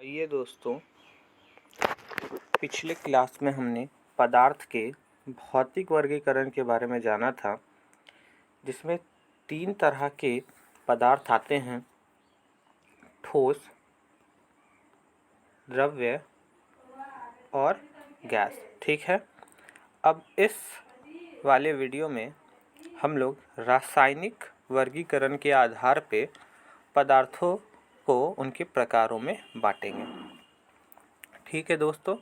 आइए दोस्तों, पिछले क्लास में हमने पदार्थ के भौतिक वर्गीकरण के बारे में जाना था, जिसमें 3 तरह के पदार्थ आते हैं: ठोस, द्रव्य और गैस। ठीक है। अब इस वाले वीडियो में हम लोग रासायनिक वर्गीकरण के आधार पे पदार्थों को उनके प्रकारों में बांटेंगे। ठीक है दोस्तों,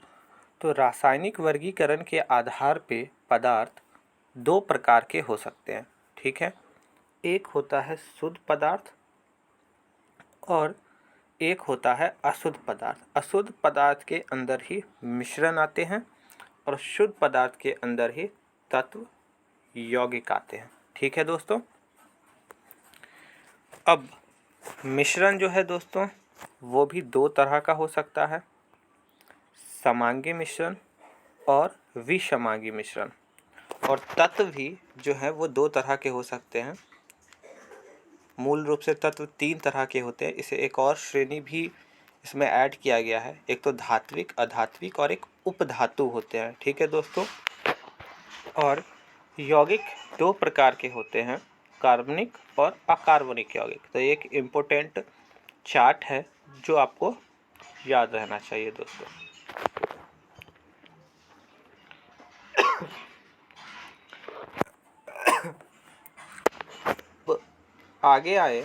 तो रासायनिक वर्गीकरण के आधार पे पदार्थ 2 प्रकार के हो सकते हैं। ठीक है। एक होता है शुद्ध पदार्थ और एक होता है अशुद्ध पदार्थ। अशुद्ध पदार्थ के अंदर ही मिश्रण आते हैं और शुद्ध पदार्थ के अंदर ही तत्व यौगिक आते हैं। ठीक है दोस्तों। अब मिश्रण जो है दोस्तों, वो भी 2 तरह का हो सकता है: समांगी मिश्रण और विषमांगी मिश्रण। और तत्व भी जो है वो 2 तरह के हो सकते हैं। मूल रूप से तत्व 3 तरह के होते हैं। इसे एक और श्रेणी भी इसमें ऐड किया गया है। एक तो धात्विक, अधात्विक और एक उपधातु होते हैं। ठीक है दोस्तों। और यौगिक 2 प्रकार के होते हैं: कार्बनिक और अकार्बनिक यौगिक। तो एक इम्पोर्टेंट चार्ट है जो आपको याद रहना चाहिए दोस्तों। आगे आए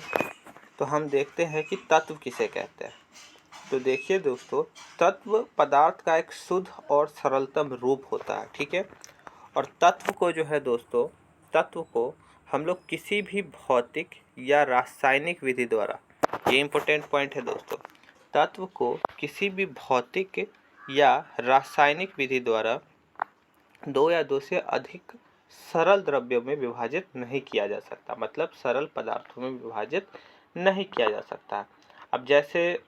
तो हम देखते हैं कि तत्व किसे कहते हैं। तो देखिए दोस्तों, तत्व पदार्थ का एक शुद्ध और सरलतम रूप होता है। ठीक है। और तत्व को जो है दोस्तों, तत्व को हम लोग किसी भी भौतिक या रासायनिक विधि द्वारा, ये इंपॉर्टेंट पॉइंट है दोस्तों, तत्व को किसी भी भौतिक या रासायनिक विधि द्वारा 2 या 2 से अधिक सरल द्रव्यों में विभाजित नहीं किया जा सकता। मतलब सरल पदार्थों में विभाजित नहीं किया जा सकता। अब जैसे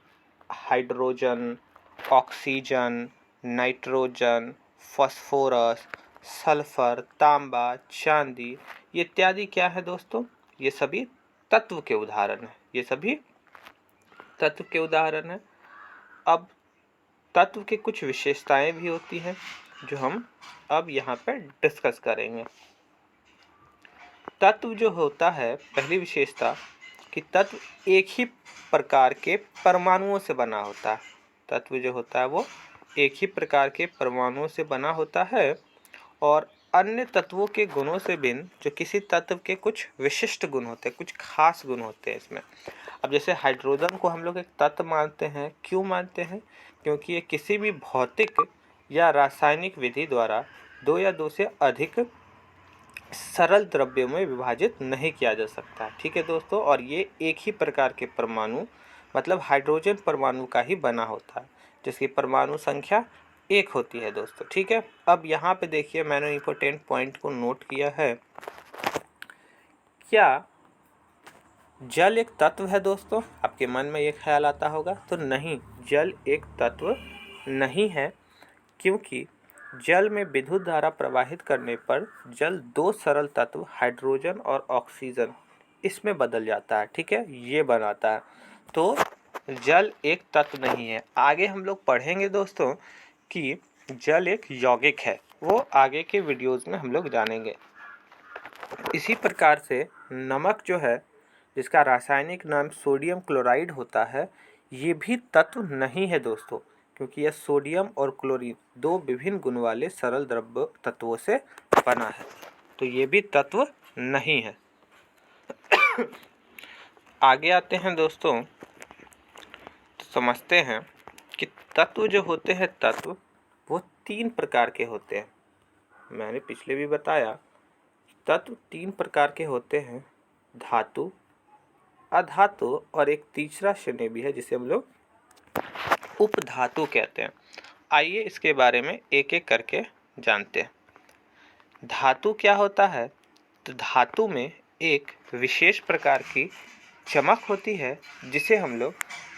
hydrogen, oxygen, nitrogen, phosphorus, sulphur, तांबा, चांदी, ये इत्यादि क्या है दोस्तों? ये सभी तत्व के उदाहरण हैं। ये सभी तत्व के उदाहरण हैं। अब तत्व के कुछ विशेषताएं भी होती हैं जो हम अब यहाँ पर डिस्कस करेंगे। तत्व जो होता है, पहली विशेषता कि तत्व एक ही प्रकार के परमाणुओं से बना होता है। तत्व जो होता है वो एक ही प्रकार के परमाणुओं से बना होता है और अन्य तत्वों के गुणों से भिन्न, जो किसी तत्व के कुछ विशिष्ट गुण होते हैं, कुछ खास गुण होते हैं इसमें। अब जैसे हाइड्रोजन को हम लोग एक तत्व मानते हैं। क्यों मानते हैं? क्योंकि ये किसी भी भौतिक या रासायनिक विधि द्वारा 2 या 2 से अधिक सरल द्रव्यों में विभाजित नहीं किया जा सकता। ठीक है दोस्तों। और ये एक ही प्रकार के परमाणु, मतलब हाइड्रोजन परमाणु का ही बना होता है, जिसकी परमाणु संख्या 1 होती है दोस्तों। ठीक है। अब यहाँ पे देखिए, मैंने इंपॉर्टेंट पॉइंट को नोट किया है। क्या जल एक तत्व है दोस्तों? आपके मन में ये ख्याल आता होगा। तो नहीं, जल एक तत्व नहीं है, क्योंकि जल में विद्युत धारा प्रवाहित करने पर जल 2 सरल तत्व हाइड्रोजन और ऑक्सीजन इसमें बदल जाता है। ठीक है, ये बनाता है। तो जल एक तत्व नहीं है। आगे हम लोग पढ़ेंगे दोस्तों कि जल एक यौगिक है। वो आगे के वीडियोस में हम लोग जानेंगे। इसी प्रकार से नमक जो है, जिसका रासायनिक नाम सोडियम क्लोराइड होता है, ये भी तत्व नहीं है दोस्तों, क्योंकि यह सोडियम और क्लोरीन 2 विभिन्न गुण वाले सरल द्रव्य तत्वों से बना है। तो ये भी तत्व नहीं है। आगे आते हैं दोस्तों, तो समझते हैं कि तत्व जो होते हैं, तत्व वो 3 प्रकार के होते हैं। मैंने पिछले भी बताया, तत्व 3 प्रकार के होते हैं: धातु, अधातु और एक तीसरा श्रेणी भी है जिसे हम लोग उपधातु कहते हैं। आइए इसके बारे में एक एक करके जानते हैं। धातु क्या होता है? तो धातु में एक विशेष प्रकार की चमक होती है, जिसे हम लोग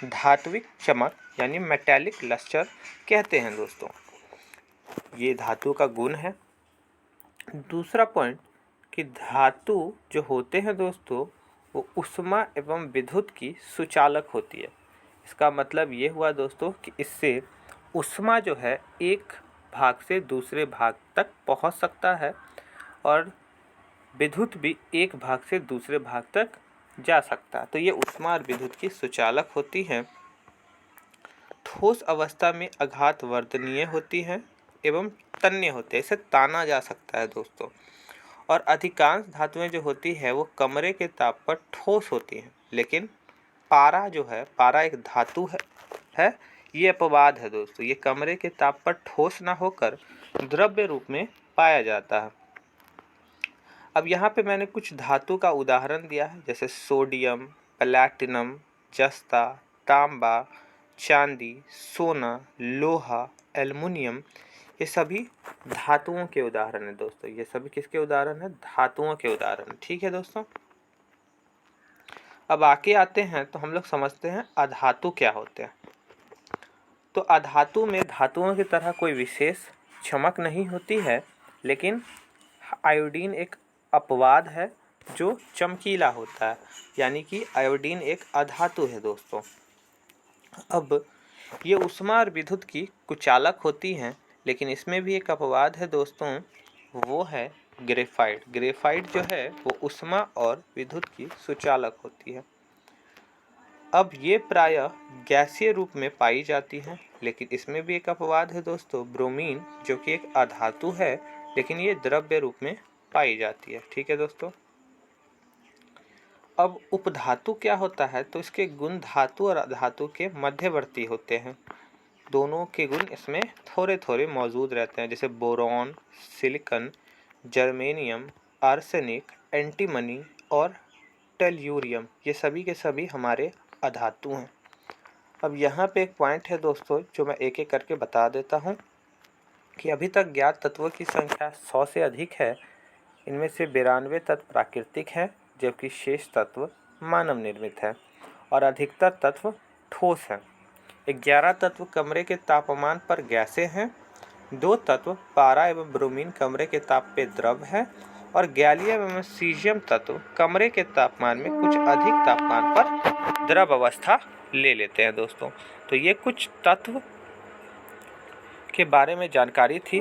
धात्विक चमक यानी मेटालिक लस्टर कहते हैं दोस्तों। ये धातु का गुण है। दूसरा पॉइंट कि धातु जो होते हैं दोस्तों, वो ऊष्मा एवं विद्युत की सुचालक होती है। इसका मतलब ये हुआ दोस्तों कि इससे ऊष्मा जो है एक भाग से दूसरे भाग तक पहुंच सकता है और विद्युत भी एक भाग से दूसरे भाग तक जा सकता है। तो ये ऊष्मा और विद्युत की सुचालक होती हैं। ठोस अवस्था में आघात वर्तनीय होती है एवं तन्य होते हैं, इसे ताना जा सकता है दोस्तों। और अधिकांश धातुएं जो होती है वो कमरे के ताप पर ठोस होती हैं, लेकिन पारा जो है, पारा एक धातु है ये अपवाद है दोस्तों। ये कमरे के ताप पर ठोस ना होकर द्रव्य रूप में पाया जाता है। अब यहाँ पे मैंने कुछ धातु का उदाहरण दिया है, जैसे सोडियम, प्लैटिनम, जस्ता, तांबा, चांदी, सोना, लोहा, एल्युमिनियम, ये सभी धातुओं के उदाहरण हैं दोस्तों। ये सभी किसके उदाहरण हैं? धातुओं के उदाहरण। ठीक है दोस्तों। अब आगे आते हैं तो हम लोग समझते हैं अधातु क्या होते हैं। तो अधातु में धातुओं की तरह कोई विशेष चमक नहीं होती है, लेकिन आयोडीन एक अपवाद है जो चमकीला होता है, यानी कि आयोडीन एक अधातु है दोस्तों। अब ये ऊष्मा और विद्युत की कुचालक होती हैं, लेकिन इसमें भी एक अपवाद है दोस्तों, वो है ग्रेफाइट। ग्रेफाइट जो है वो ऊष्मा और विद्युत की सुचालक होती है। अब ये प्रायः गैसीय रूप में पाई जाती है, लेकिन इसमें भी एक अपवाद है दोस्तों, ब्रोमीन, जो कि एक अधातु है, लेकिन ये द्रव्य रूप में पाई जाती है। ठीक है दोस्तों। अब उपधातु क्या होता है? तो इसके गुण धातु और अधातु के मध्यवर्ती होते हैं। दोनों के गुण इसमें थोड़े थोड़े मौजूद रहते हैं, जैसे boron, silicon, germanium, arsenic, antimony और टेल्यूरियम, ये सभी के सभी हमारे अधातु हैं। अब यहाँ पे एक पॉइंट है दोस्तों जो मैं एक एक करके बता देता हूँ कि अभी तक ज्ञात तत्वों की संख्या 100 से अधिक है। इनमें से 92 तत्व प्राकृतिक हैं, जबकि शेष तत्व मानव निर्मित है और अधिकतर तत्व ठोस हैं। 11 तत्व कमरे के तापमान पर गैसें हैं। 2 तत्व पारा एवं ब्रोमीन कमरे के ताप पे द्रव है और गैलियम एवं सीजियम तत्व कमरे के तापमान में कुछ अधिक तापमान पर द्रव अवस्था ले लेते हैं दोस्तों। तो ये कुछ तत्व के बारे में जानकारी थी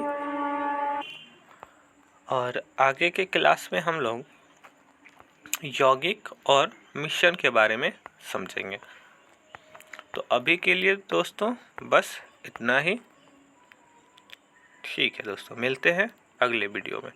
और आगे के क्लास में हम लोग यौगिक और मिश्रण के बारे में समझेंगे। तो अभी के लिए दोस्तों बस इतना ही। ठीक है दोस्तों, मिलते हैं अगले वीडियो में।